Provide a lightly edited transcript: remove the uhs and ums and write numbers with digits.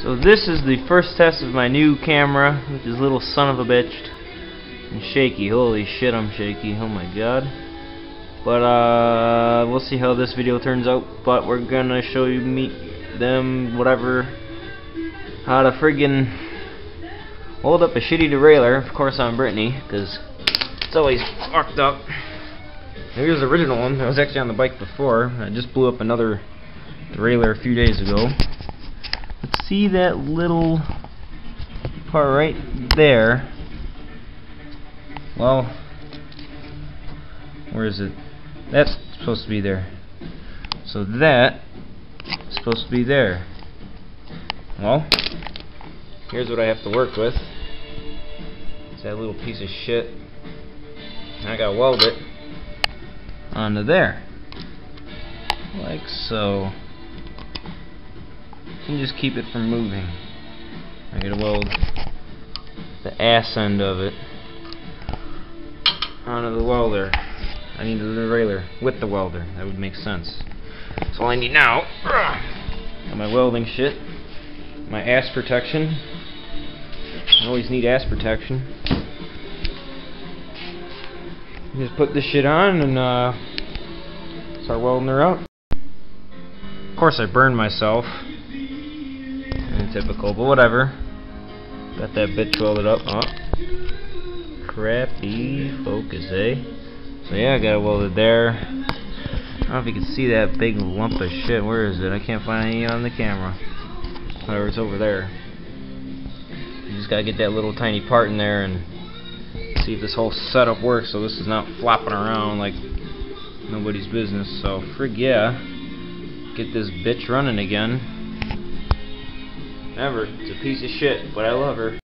So this is the first test of my new camera, which is little son of a bitch. And shaky. Holy shit, I'm shaky. Oh my god. But we'll see how this video turns out. But we're gonna show you whatever, how to friggin' hold up a shitty derailleur. Of course on Brittany, because it's always fucked up. Here's the original one. I was actually on the bike before. I just blew up another derailleur a few days ago. Let's see that little part right there. Well, where is it? That's supposed to be there. So that is supposed to be there. Well, here's what I have to work with. It's that little piece of shit. I gotta weld it onto there, like so, and just keep it from moving. I gotta weld the ass end of it onto the welder. I need the derailleur with the welder. That would make sense. That's all I need now. Got my welding shit, my ass protection. I always need ass protection. Just put this shit on and start welding her out. Of course I burned myself. Typical, but whatever. Got that bitch welded up. Oh. Crappy focus, eh? So yeah, I got it welded there. I don't know if you can see that big lump of shit. Where is it? I can't find any on the camera. Whatever, it's over there. You just gotta get that little tiny part in there and see if this whole setup works, so this is not flopping around like nobody's business. So frig yeah, get this bitch running again. Remember, it's a piece of shit, but I love her.